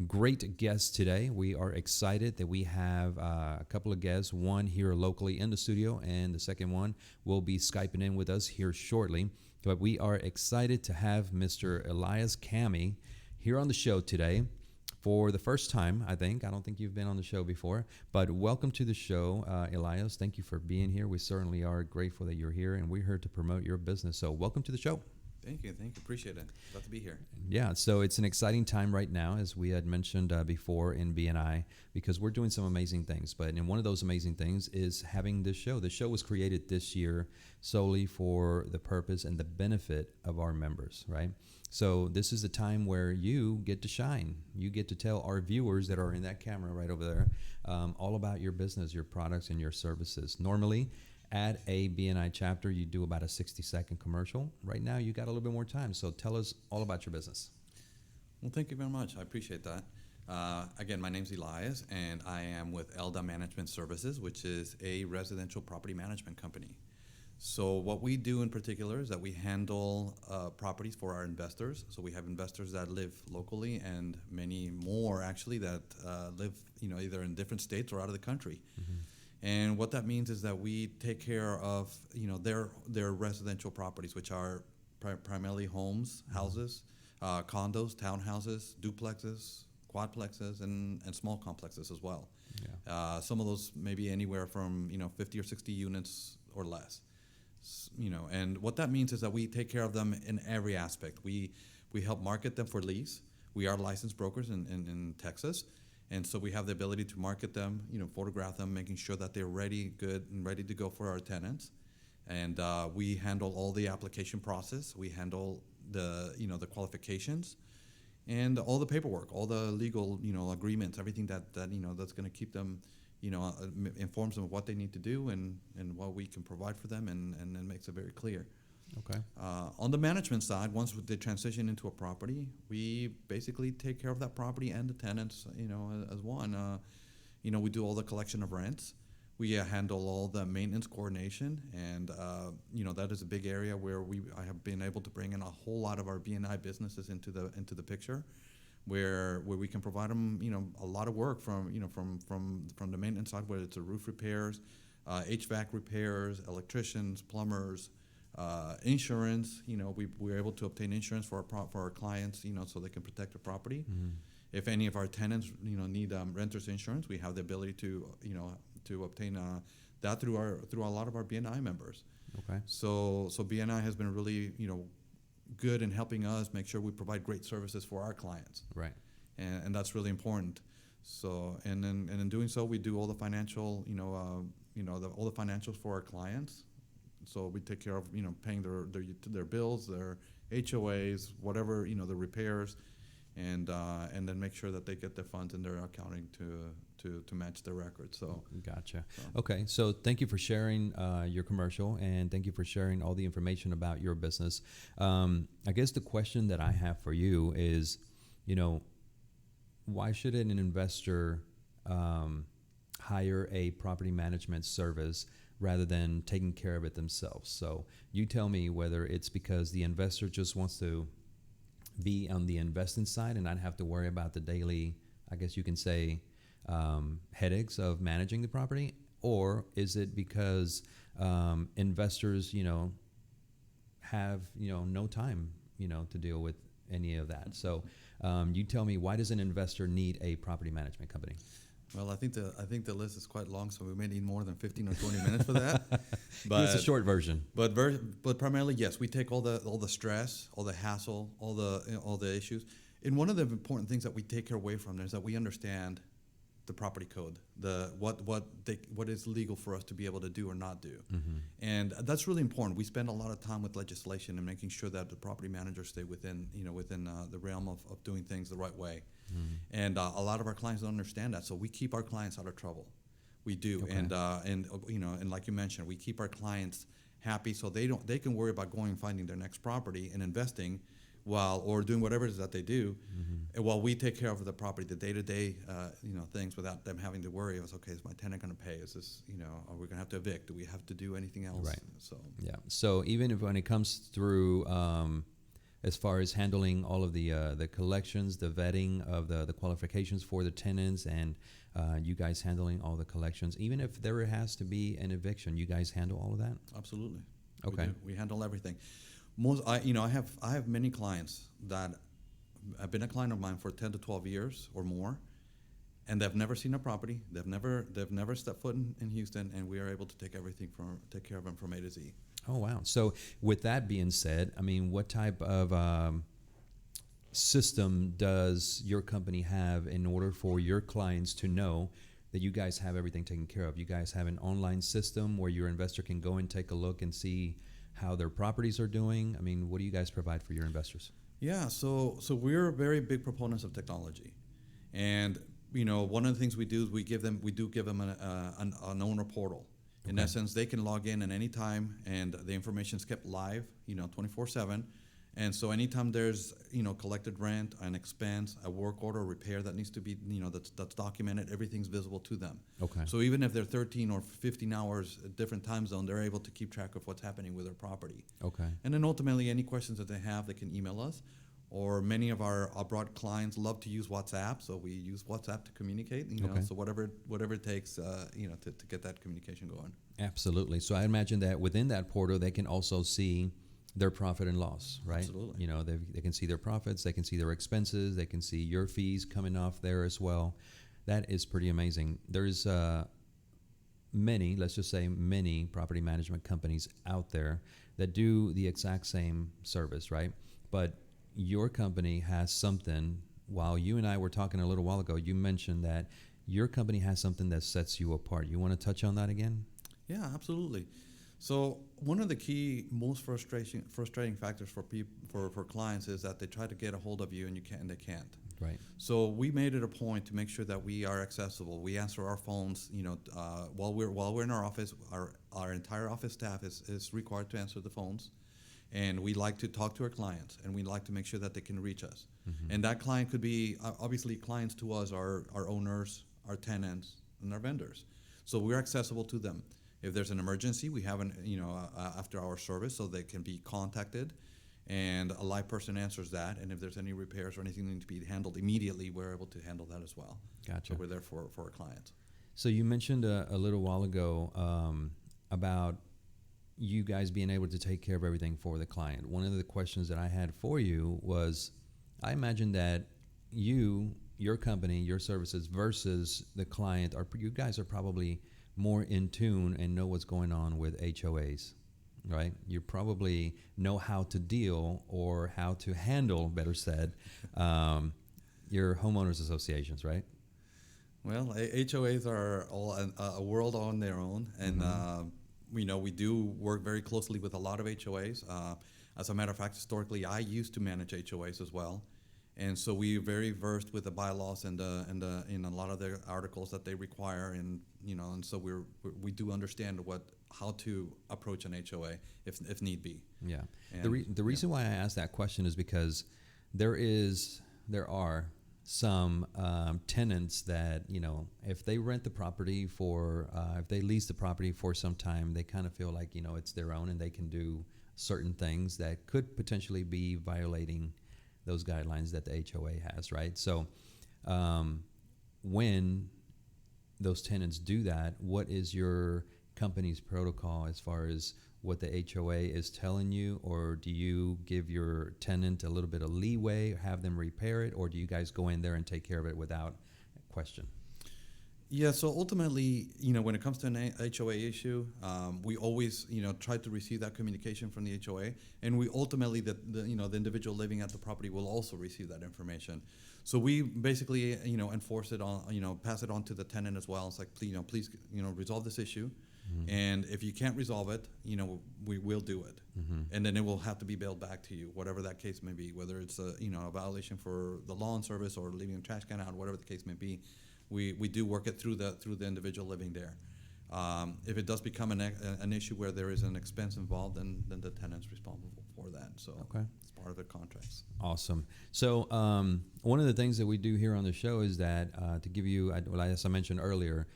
great guests today. We are excited that we have a couple of guests, one here locally in the studio, and the second one will be Skyping in with us here shortly. But we are excited to have Mr. Elias Camhi here on the show today for the first time, I think. I don't think you've been on the show before, but welcome to the show, Elias. Thank you for being here. We certainly are grateful that you're here, and we're here to promote your business. So welcome to the show. Thank you. Appreciate it. Glad to be here. Yeah, so it's an exciting time right now, as we had mentioned before in BNI, because we're doing some amazing things. And one of those amazing things is having this show. The show was created this year solely for the purpose and the benefit of our members, right? So this is a time where you get to shine. You get to tell our viewers that are in that camera right over there all about your business, your products, and your services. Normally, at a BNI chapter, you do about a 60-second commercial. Right now, you got a little bit more time. So tell us all about your business. Well, thank you very much. I appreciate that. Again, my name's Elias, and I am with ELDA Management Services, which is a residential property management company. So what we do in particular is that we handle properties for our investors. So we have investors that live locally, and many more actually that live, either in different states or out of the country. Mm-hmm. And what that means is that we take care of, their residential properties, which are primarily homes, houses, condos, townhouses, duplexes, quadplexes, and small complexes as well. Yeah. Some of those maybe anywhere from 50 or 60 units or less. And what that means is that we take care of them in every aspect. We help market them for lease. We are licensed brokers in Texas. And so we have the ability to market them, photograph them, making sure that they're ready, good, and ready to go for our tenants. And we handle all the application process. We handle the qualifications, and all the paperwork, all the legal, agreements, everything that's going to keep them, informs them of what they need to do and what we can provide for them, and then makes it very clear. Okay. On the management side, once they transition into a property, we basically take care of that property and the tenants, as one. We do all the collection of rents. We handle all the maintenance coordination, and that is a big area where I have been able to bring in a whole lot of our BNI businesses into the picture, where we can provide them, a lot of work from the maintenance side, whether it's the roof repairs, HVAC repairs, electricians, plumbers. Insurance, we're able to obtain insurance for our clients, so they can protect the property. Mm-hmm. If any of our tenants, need renters insurance, we have the ability to obtain that through a lot of our BNI members. Okay. So BNI has been really, good in helping us make sure we provide great services for our clients. Right. And that's really important. So and in doing so, we do all the financial, all the financials for our clients. So we take care of, paying their bills, their HOAs, whatever, the repairs, and then make sure that they get their funds in their accounting to match their records. So gotcha. Okay, so thank you for sharing your commercial, and thank you for sharing all the information about your business. I guess the question that I have for you is, why should an investor hire a property management service rather than taking care of it themselves? So you tell me whether it's because the investor just wants to be on the investing side and not have to worry about the daily, I guess you can say, headaches of managing the property, or is it because investors, have, no time, to deal with any of that? So you tell me, why does an investor need a property management company? Well, I think the list is quite long, so we may need more than 15 or 20 minutes for that. But it's a short version. But primarily, yes, we take all the stress, all the hassle, all the issues. And one of the important things that we take care away from there is that we understand the property code, what is legal for us to be able to do or not do. Mm-hmm. And that's really important. We spend a lot of time with legislation and making sure that the property managers stay within the realm of doing things the right way. Mm-hmm. And a lot of our clients don't understand that, so we keep our clients out of trouble. We do. Okay. And like you mentioned, we keep our clients happy, so they can worry about going and finding their next property and investing or doing whatever it is that they do, mm-hmm. while we take care of the property, the day-to-day things, without them having to worry. It was, okay, is my tenant going to pay? Is this, are we going to have to evict? Do we have to do anything else? Right. So yeah. So even if when it comes through as far as handling all of the collections, the vetting of the qualifications for the tenants, and you guys handling all the collections. Even if there has to be an eviction, you guys handle all of that? Absolutely. Okay. We handle everything. I have many clients that have been a client of mine for 10 to 12 years or more, and they've never seen a property. They've never stepped foot in Houston, and we are able to take care of them from A to Z. Oh, wow. So with that being said, I mean, what type of system does your company have in order for your clients to know that you guys have everything taken care of? You guys have an online system where your investor can go and take a look and see how their properties are doing? I mean, what do you guys provide for your investors? Yeah, so we're very big proponents of technology, and one of the things we do is we do give them an owner portal. In Okay. essence, they can log in at any time, and the information is kept live, 24/7. And so anytime there's collected rent, an expense, a work order, a repair that needs to be that's documented, everything's visible to them. Okay. So even if they're 13 or 15 hours at different time zone, they're able to keep track of what's happening with their property. Okay. And then ultimately, any questions that they have, they can email us. Or many of our abroad clients love to use WhatsApp, so we use WhatsApp to communicate. Okay. So whatever it takes, to get that communication going. Absolutely. So I imagine that within that portal, they can also see their profit and loss, right? Absolutely. They can see their profits, they can see their expenses, they can see your fees coming off there as well. That is pretty amazing. There's let's just say many property management companies out there that do the exact same service, right? But your company has something. While you and I were talking a little while ago, you mentioned that your company has something that sets you apart. You want to touch on that again? Yeah, absolutely. So one of the key, most frustrating factors for clients is that they try to get a hold of you and they can't. Right. So we made it a point to make sure that we are accessible. We answer our phones, while we're in our office. Our entire office staff is required to answer the phones, and we like to talk to our clients, and we like to make sure that they can reach us. Mm-hmm. And that client could be obviously clients to us are our owners, our tenants, and our vendors. So we're accessible to them. If there's an emergency, we have after-hour service, so they can be contacted, and a live person answers that. And if there's any repairs or anything that need to be handled immediately, we're able to handle that as well. Gotcha. So we're there for our clients. So you mentioned a little while ago about you guys being able to take care of everything for the client. One of the questions that I had for you was, I imagine that your company, your services versus the client, you guys are probably more in tune and know what's going on with HOAs, right? You probably know how to deal or how to handle, better said, your homeowners associations, right? Well, HOAs are all a world on their own, and we do work very closely with a lot of HOAs. As a matter of fact, historically, I used to manage HOAs as well, and so we're very versed with the bylaws and in a lot of the articles that they require, and so we do understand how to approach an HOA if need be. Yeah. And, the reason why I asked that question is because there are some tenants that, if they rent the property if they lease the property for some time, they kind of feel like, it's their own and they can do certain things that could potentially be violating those guidelines that the HOA has, right? So when those tenants do that, what is your company's protocol as far as what the HOA is telling you, or do you give your tenant a little bit of leeway, have them repair it, or do you guys go in there and take care of it without question? Yeah, so ultimately, when it comes to an HOA issue, we always, try to receive that communication from the HOA, and we ultimately, the individual living at the property will also receive that information. So we basically, enforce it on, pass it on to the tenant as well. It's like, please, resolve this issue, and if you can't resolve it, we will do it, and then it will have to be billed back to you, whatever that case may be, whether it's a violation for the lawn service or leaving a trash can out, whatever the case may be. We do work it through the individual living there. If it does become an issue where there is an expense involved, then the tenant's responsible for that. So okay. It's part of the contracts. Awesome. So one of the things that we do here on the show is that to give you, as I mentioned earlier,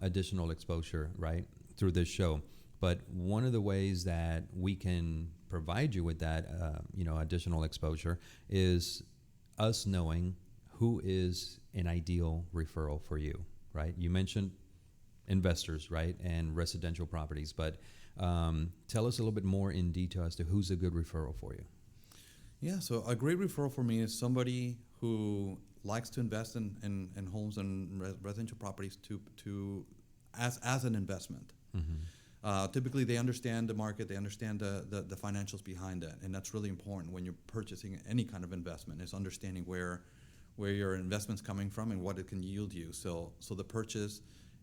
additional exposure, right, through this show. But one of the ways that we can provide you with that, additional exposure is us knowing who is an ideal referral for you, right? You mentioned investors, right, and residential properties, but tell us a little bit more in detail as to who's a good referral for you. Yeah, so a great referral for me is somebody who likes to invest in homes and residential properties as an investment. Typically, they understand the market, they understand the financials behind it, and that's really important when you're purchasing any kind of investment, is understanding where your investment's coming from and what it can yield you. So the purchase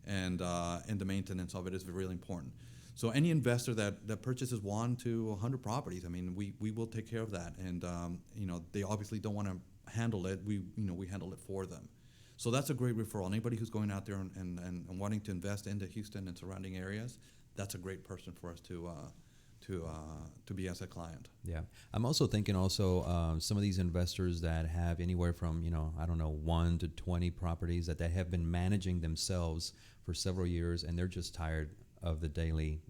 and the maintenance of it is really important. So any investor that purchases 1 to 100 properties, I mean, we will take care of that, and they obviously don't want to handle it. We handle it for them. So that's a great referral. Anybody who's going out there and wanting to invest into Houston and surrounding areas, that's a great person for us to be as a client. Yeah, I'm also thinking some of these investors that have anywhere from 1 to 20 properties that they have been managing themselves for several years, and they're just tired of the daily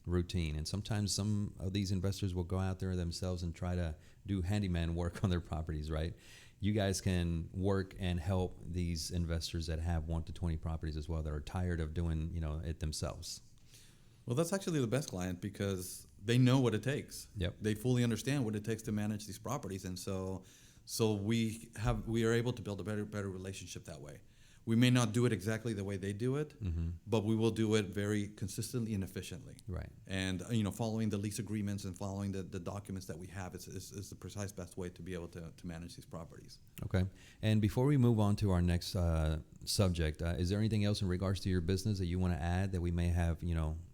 routine. And sometimes some of these investors will go out there themselves and try to do handyman work on their properties, right? You guys can work and help these investors that have 1 to 20 properties as well, that are tired of doing it themselves. Well, that's actually the best client, because they know what it takes. Yep. They fully understand what it takes to manage these properties, and so we are able to build a better relationship that way. We may not do it exactly the way they do it, but we will do it very consistently and efficiently. Right. And following the lease agreements and following the documents that we have is the precise best way to be able to manage these properties. Okay. And before we move on to our next subject, is there anything else in regards to your business that you want to add that we may have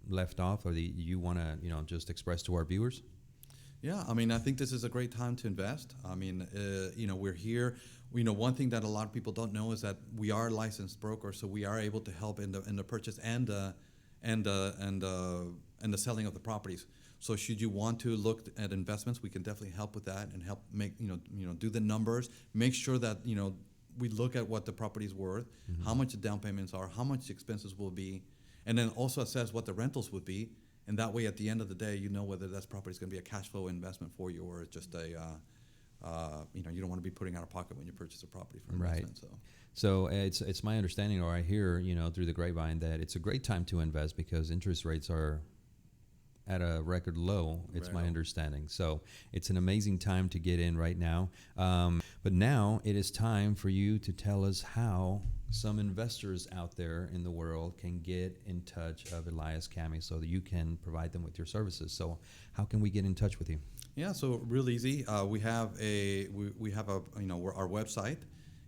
left off, or that you want to just express to our viewers? Yeah, I mean, I think this is a great time to invest. I mean, we're here. One thing that a lot of people don't know is that we are a licensed broker, so we are able to help in the purchase and the selling of the properties. So should you want to look at investments, we can definitely help with that and help make do the numbers, make sure that we look at what the property's worth, how much the down payments are, how much the expenses will be, and then also assess what the rentals would be. And that way, at the end of the day, whether that property is going to be a cash flow investment for you, or it's just you don't want to be putting out of pocket when you purchase a property for investment. Right. So it's my understanding, or I hear through the grapevine, that it's a great time to invest because interest rates are at a record low. It's my understanding. So it's an amazing time to get in right now. But now it is time for you to tell us how some investors out there in the world can get in touch of Elias Camhi so that you can provide them with your services. So how can we get in touch with you? Yeah, so real easy. We have our website,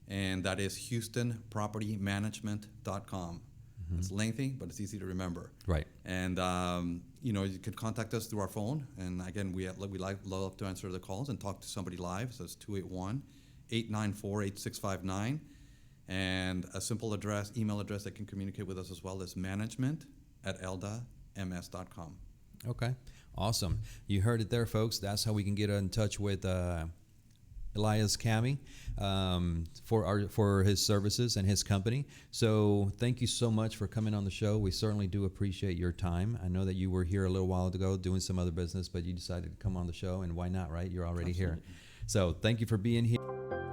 and that is HoustonPropertyManagement.com. It's lengthy, but it's easy to remember. Right. And you can contact us through our phone. And again, we love to answer the calls and talk to somebody live. So it's 281-894-8659. And a simple email address that can communicate with us as well is management@eldams.com. Okay, awesome. You heard it there, folks. That's how we can get in touch with Elias Camhi for his services and his company. So thank you so much for coming on the show. We certainly do appreciate your time. I know that you were here a little while ago doing some other business, but you decided to come on the show, and why not, right? You're already here. So thank you for being here.